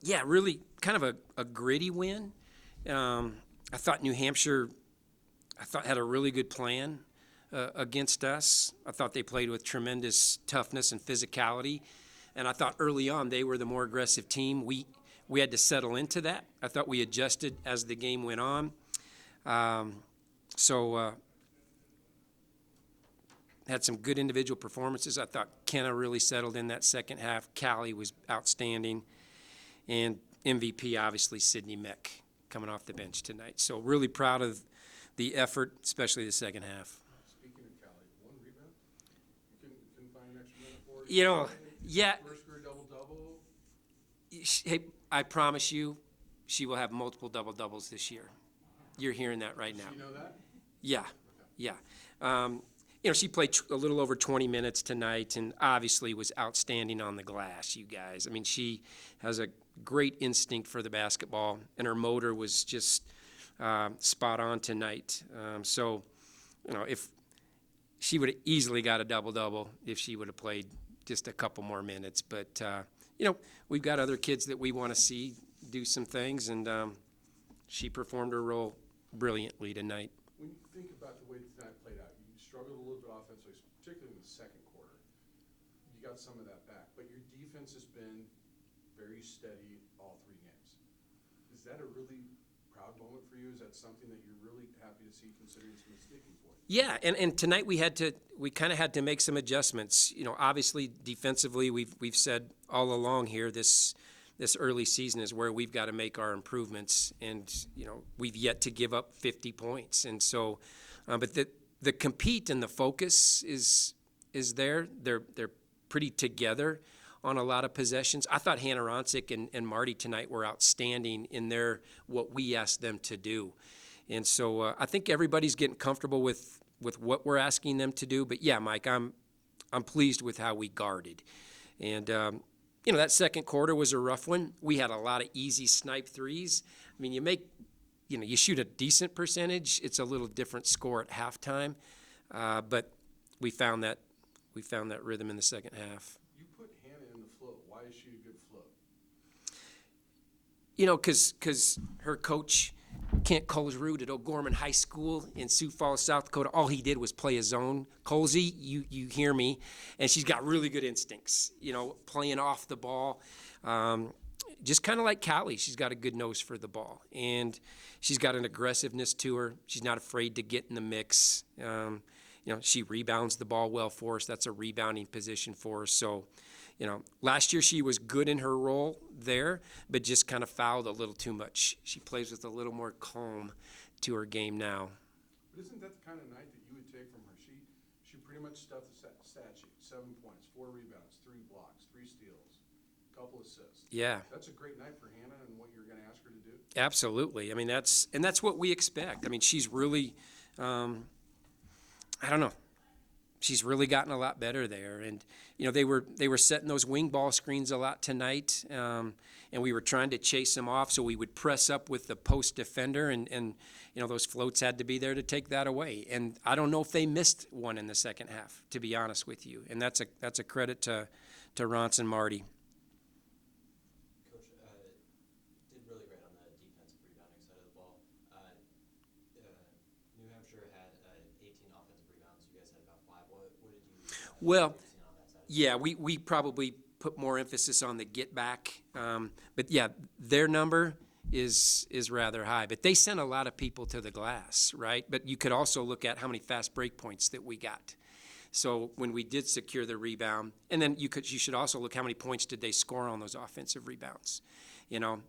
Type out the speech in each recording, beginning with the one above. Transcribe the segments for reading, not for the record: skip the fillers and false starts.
Yeah, really kind of a gritty win. I thought New Hampshire, had a really good plan against us. I thought they played with tremendous toughness and physicality, and I thought early on they were the more aggressive team. We had to settle into that. I thought we adjusted as the game went on. So had some good individual performances. I thought Kenna really settled in that second half. Callie was outstanding, and MVP obviously Sydney Meck coming off the bench tonight. So really proud of the effort, especially the second half. Speaking of Callie, one rebound? You couldn't find an extra minute for her? You know, yeah. First career double-double? Hey, I promise you, she will have multiple double-doubles this year. You're hearing that right now. Does she know that? Yeah, Okay. yeah. She played a little over 20 minutes tonight and obviously was outstanding on the glass, you guys. I mean, she has a great instinct for the basketball, and her motor was just spot on tonight. So, if she would have easily got a double-double if she would have played just a couple more minutes. But, we've got other kids that we want to see do some things, and she performed her role brilliantly tonight. When you think about the way tonight played out, you struggled a little bit offensively, particularly in the second quarter. You got some of that back, but your defense has been very steady all three games. Is that a really proud moment for you? Is that something that you're really happy to see considering some of the sticking points? Yeah, and tonight we kind of had to make some adjustments. Obviously defensively, we've said all along here this early season is where we've got to make our improvements, and we've yet to give up 50 points. And so, but the compete and the focus is there. They're pretty together on a lot of possessions. I thought Hannah Ronsick and Marty tonight were outstanding in what we asked them to do. And so I think everybody's getting comfortable with what we're asking them to do. But yeah, Mike, I'm pleased with how we guarded. And that second quarter was a rough one. We had a lot of easy snipe threes. I mean, you shoot a decent percentage. It's a little different score at halftime. But we found that rhythm in the second half. You put Hannah in the float. Why is she a good float? Because her coach, Kent Colesrud at O'Gorman High School in Sioux Falls, South Dakota, all he did was play his zone. Colesy, you hear me, and she's got really good instincts, playing off the ball. Just kind of like Callie, she's got a good nose for the ball, and she's got an aggressiveness to her. She's not afraid to get in the mix. She rebounds the ball well for us. That's a rebounding position for us. So, last year she was good in her role there, but just kind of fouled a little too much. She plays with a little more calm to her game now. But isn't that the kind of night that you would take from her? She pretty much stuffed the stat sheet. 7 points, 4 rebounds, 3 blocks, 3 steals, a couple assists. Yeah. That's a great night for Hannah and what you're going to ask her to do. Absolutely. I mean, that's what we expect. I mean, she's really, I don't know. She's really gotten a lot better there, and they were setting those wing ball screens a lot tonight, and we were trying to chase them off. So we would press up with the post defender, and those floats had to be there to take that away. And I don't know if they missed one in the second half, to be honest with you. And that's a credit to Ronce and Marty. Coach, did really great on the defensive rebounding side of the ball. New Hampshire had 18 offensive rebounds. You guys had about 5. What did you? Well, see on that side? yeah, we probably put more emphasis on the get back, but yeah, their number is rather high. But they sent a lot of people to the glass, right? But you could also look at how many fast break points that we got. So when we did secure the rebound, and then you should also look how many points did they score on those offensive rebounds.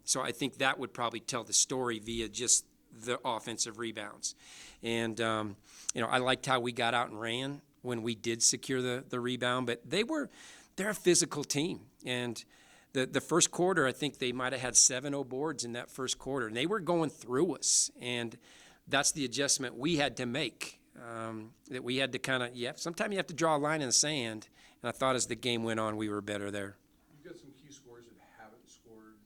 So I think that would probably tell the story via just the offensive rebounds. And I liked how we got out and ran when we did secure the rebound, but they're a physical team. And the first quarter, I think they might have had 7 boards in that first quarter, and they were going through us. And that's the adjustment we had to make, that we had to kind of, sometimes you have to draw a line in the sand. And I thought as the game went on, we were better there. You've got some key scorers that haven't scored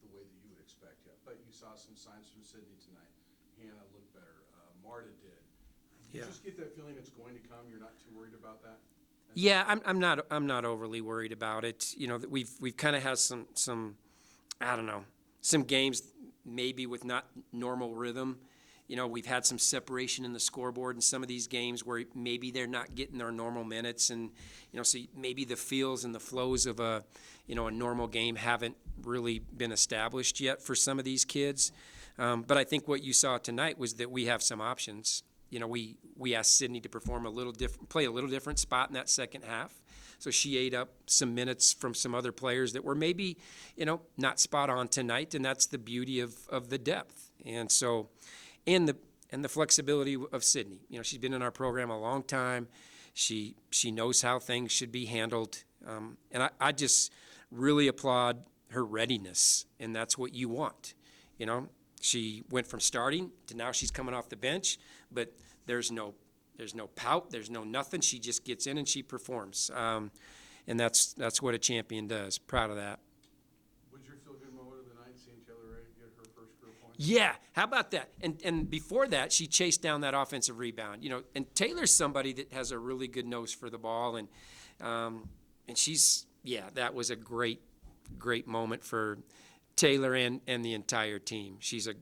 the way that you would expect yet, but you saw some signs from Sydney tonight. Hannah looked better. Marta did. You just get that feeling it's going to come. You're not too worried about that? Yeah, I'm not overly worried about it. We've kind of had some I don't know, some games maybe with not normal rhythm. You know, we've had some separation in the scoreboard in some of these games where maybe they're not getting their normal minutes, and so maybe the feels and the flows of a normal game haven't really been established yet for some of these kids. But I think what you saw tonight was that we have some options. We asked Sydney to perform play a little different spot in that second half. So she ate up some minutes from some other players that were maybe, not spot on tonight, and that's the beauty of the depth. And so, and the flexibility of Sydney. She's been in our program a long time. She knows how things should be handled, and I just really applaud her readiness, and that's what you want. She went from starting to now she's coming off the bench, but there's no pout, there's no nothing. She just gets in and she performs, and that's what a champion does. Proud of that. Was your feel-good moment of the night seeing Taylor Ray get her first career point? Yeah, how about that? And before that, she chased down that offensive rebound. And Taylor's somebody that has a really good nose for the ball, and that was a great moment for Taylor and the entire team. She's a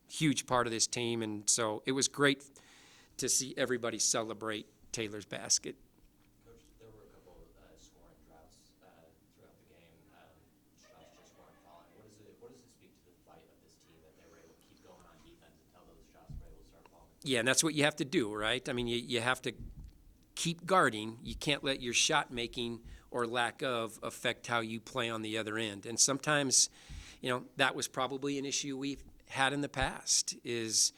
huge part of this team, and so it was great to see everybody celebrate Taylor's basket. Coach, there were a couple scoring droughts throughout the game. Shots just weren't falling. What does it speak to the fight of this team that they were able to keep going on defense until those shots were able to start falling? Yeah, and that's what you have to do, right? I mean, you have to keep guarding. You can't let your shot making or lack of affect how you play on the other end. And sometimes, that was probably an issue we've had in the past is,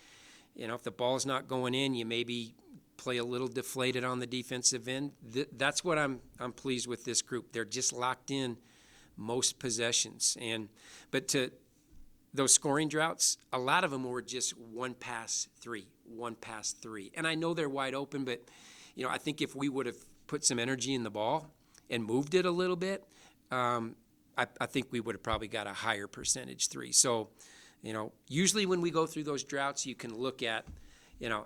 if the ball's not going in, you maybe play a little deflated on the defensive end. That's what I'm pleased with this group. They're just locked in most possessions. But to those scoring droughts, a lot of them were just one pass three. And I know they're wide open, but, I think if we would have put some energy in the ball and moved it a little bit, I think we would have probably got a higher percentage three. So, usually when we go through those droughts, you can look at,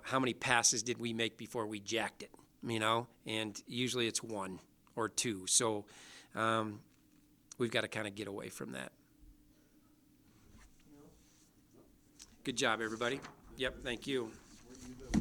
how many passes did we make before we jacked it, and usually it's one or two. So we've got to kind of get away from that. Good job, everybody. Yep, thank you.